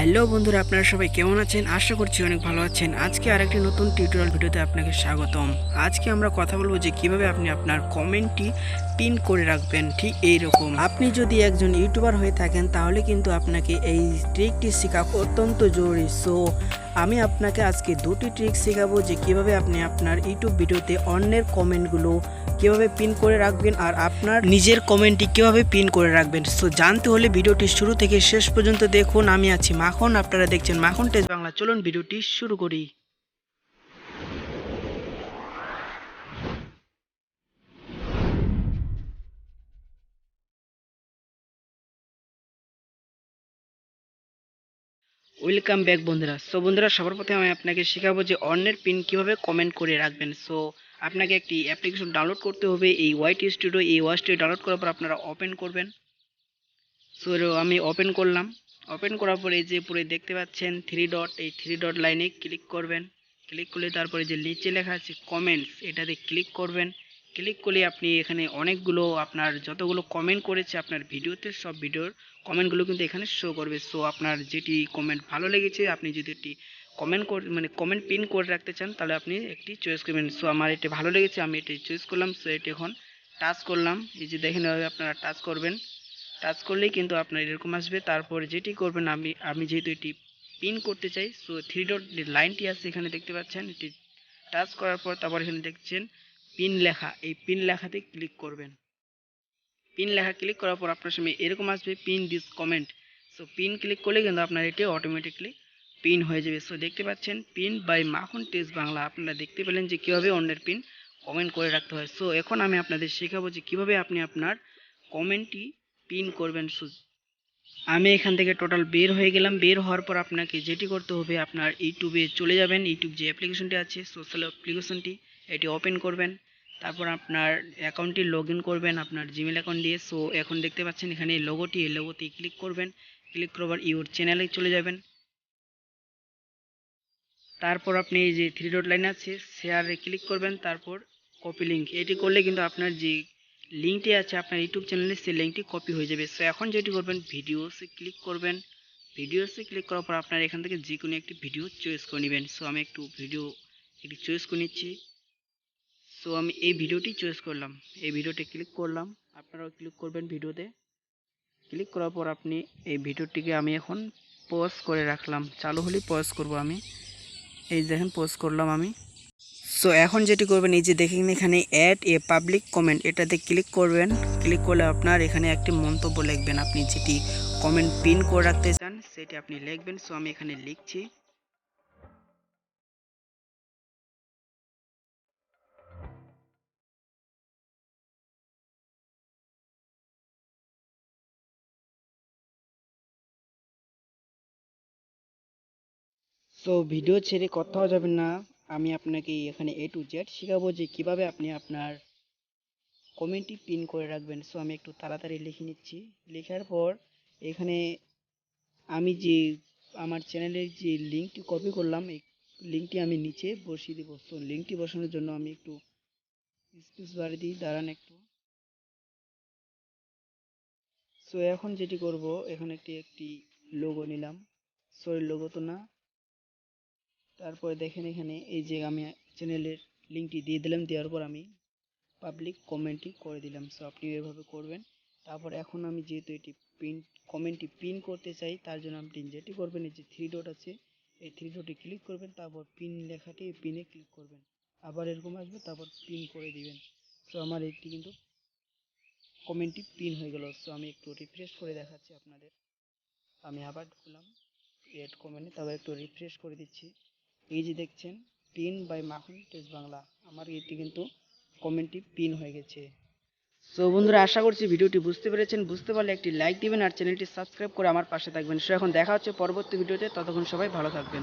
Hello বন্ধুরা, আপনারা সবাই কেমন আছেন? আশা করছি অনেক ভালো আছেন। আজকে আরেকটি নতুন টিউটোরিয়াল ভিডিওতে আপনাকে স্বাগতম। আজকে আমরা কথা বলবো যে কিভাবে আপনি আপনার কমেন্টটি পিন করে রাখবেন। ঠিক এই রকম আপনি যদি একজন ইউটিউবার হয়ে থাকেন তাহলে কিন্তু আপনাকে এই ট্রিকটি শেখা অত্যন্ত জরুরি। সো আমি আপনাকে আজকে দুটি ট্রিক শেখাবো যে কিভাবে আপনি আপনার ইউটিউব ভিডিওতে অন্যের কমেন্টগুলো কিভাবে পিন করে রাখবেন আর আপনার নিজের কমেন্টটি কিভাবে পিন করে রাখবেন। সো জানতে হলে ভিডিওটি শুরু থেকে শেষ পর্যন্ত দেখুন। আমি আছি মাখন, আপনারা দেখছেন মাখন টেস্ট বাংলা। চলুন ভিডিওটি শুরু করি। ওয়েলকাম ব্যাক বন্ধুরা। সো বন্ধুরা, সবার প্রথমে আমি আপনাকে শেখাবো যে অন্যের পিন কিভাবে কমেন্ট করে রাখবেন। সো আপনাকে একটি অ্যাপ্লিকেশন ডাউনলোড করতে হবে, এই ওয়াইটি স্টুডিও। এই ওয়াইটি ডাউনলোড করার পর আপনারা ওপেন করবেন। সো আমি ওপেন করলাম। ওপেন করার পরে এই যে পুরো দেখতে পাচ্ছেন থ্রি ডট, এই থ্রি ডট লাইনে ক্লিক করবেন। ক্লিক করলে তারপরে যে নিচে লেখা আছে কমেন্টস, এটাতে ক্লিক করবেন। ক্লিক করলে আপনি এখানে অনেকগুলো আপনার যতগুলো কমেন্ট করেছে আপনার ভিডিওতে, সব ভিডিওর কমেন্টগুলো কিন্তু এখানে শো করবে। সো আপনার যেটি কমেন্ট ভালো লেগেছে, আপনি যদি একটি কমেন্ট পিন করে রাখতে চান তাহলে আপনি একটি চয়েস করবেন। সো আমার এটি ভালো লেগেছে, আমি এটি চয়েস করলাম। সো এটি এখন টাচ করলাম। এই যে দেখেন আপনারা টাচ করবেন। টাচ করলেই কিন্তু আপনার এরকম আসবে। তারপর যেটি করবেন, আমি যেহেতু এটি পিন করতে চাই, সো থ্রি ডট লাইনটি আছে এখানে দেখতে পাচ্ছেন, এটি টাচ করার পর তারপর এখানে দেখছেন পিন লেখা, এই পিন লেখাতে ক্লিক করবেন। পিন লেখা ক্লিক করার পর আপনার সামনে এরকম আসবে pin this comment. So pin click করলে কিন্তু আপনার এটি অটোমেটিকলি পিন হয়ে যাবে। সো দেখতে পাচ্ছেন পিন বাই মাখন টেস্ট বাংলা। আপনারা দেখতে পেলেন যে কীভাবে অন্যের পিন কমেন্ট করে রাখতে হয়। সো এখন আমি আপনাদের শেখাবো যে কীভাবে আপনি আপনার কমেন্টটি পিন করবেন। আমি এখান থেকে টোটাল বের হয়ে গেলাম। বের হওয়ার পর আপনাকে যেটি করতে হবে, আপনার ইউটিউবে চলে যাবেন। ইউটিউব যে অ্যাপ্লিকেশনটি আছে, সোশ্যাল অ্যাপ্লিকেশনটি, এটি ওপেন করবেন। তারপর আপনার অ্যাকাউন্টটি লগ ইন করবেন আপনার জিমেল অ্যাকাউন্ট দিয়ে। সো এখন দেখতে পাচ্ছেন এখানে লোগোটি, এই লোগোতে ক্লিক করবেন। ক্লিক করার ইউর চ্যানেলে চলে যাবেন। তারপর আপনি এই যে থ্রি ডট লাইন আছে শেয়ারে ক্লিক করবেন। তারপর কপি লিঙ্ক, এটি করলে কিন্তু আপনার যে লিঙ্কটি আছে আপনার ইউটিউব চ্যানেলে, সেই লিঙ্কটি কপি হয়ে যাবে। সো এখন যেটি করবেন, ভিডিওসে ক্লিক করবেন। ভিডিওসে ক্লিক করার পর আপনার এখান থেকে যে কোনো একটি ভিডিও চয়েস করে নেবেন। সো আমি একটু ভিডিও চয়েস করে নিচ্ছি। সো আমি এই ভিডিওটি চয়েস করলাম, এই ভিডিওতে ক্লিক করলাম। আপনারাও ক্লিক করবেন ভিডিওতে। ক্লিক করার পর আপনি এই ভিডিওটিকে আমি এখন পজ করে রাখলাম, চালু হলেই পজ করব আমি। এই দেখেন পজ করলাম আমি। সো এখন যেটি করবেন, এই যে দেখেন এখানে অ্যাড এ পাবলিক কমেন্ট, এটাতে ক্লিক করবেন। ক্লিক করলে আপনার এখানে একটি মন্তব্য লিখবেন, আপনি যেটি কমেন্ট পিন করে রাখতে চান সেটি আপনি লিখবেন। সো আমি এখানে লিখছি। সো ভিডিও ছেড়ে কোথাও যাবেন না, আমি আপনাকে এখানে এ টু জেড শেখাবো যে কিভাবে আপনি আপনার কমেন্টটি পিন করে রাখবেন। সো আমি একটু তাড়াতাড়ি লিখে নিচ্ছি। লেখার পর এখানে আমি যে আমার চ্যানেলের যে লিঙ্কটি কপি করলাম, এই লিঙ্কটি আমি নিচে বসিয়ে দেবো। সো লিঙ্কটি বসানোর জন্য আমি একটু স্পেস বার দিই, দাঁড়ান একটু। সো এখন যেটি করব, এখানে একটি লোগো নিলাম। সরি, লোগো তো না। তারপরে দেখেন এখানে এই যে আমি চ্যানেলের লিঙ্কটি দিয়ে দিলাম। দেওয়ার পর আমি পাবলিক কমেন্টটি করে দিলাম। সো আপনি এভাবে করবেন। তারপর এখন আমি যেহেতু এটি কমেন্টটি পিন করতে চাই, তার জন্য আপনি যেটি করবেন, এই যে থ্রি ডট আছে, এই থ্রি ডটে ক্লিক করবেন। তারপর পিন লেখাটি, পিনে ক্লিক করবেন। আবার এরকম আসবে, তারপর পিন করে দিবেন। সো আমার এটি কিন্তু কমেন্টটি পিন হয়ে গেল। সো আমি একটু রিফ্রেশ করে দেখাচ্ছি আপনাদের। আমি আবার ঢুকলাম এড কমেন্টে, তারপর একটু রিফ্রেশ করে দিচ্ছি। এই যে দেখছেন পিন বাই মাখন টেস্ট বাংলা, আমার এটি কিন্তু কমেন্টটি পিন হয়ে গেছে। সো বন্ধুরা, আশা করছি ভিডিওটি বুঝতে পেরেছেন। বুঝতে পারলে একটি লাইক দিবেন আর চ্যানেলটি সাবস্ক্রাইব করে আমার পাশে থাকবেন। সো এখন দেখা হচ্ছে পরবর্তী ভিডিওতে, ততক্ষণ সবাই ভালো থাকবেন।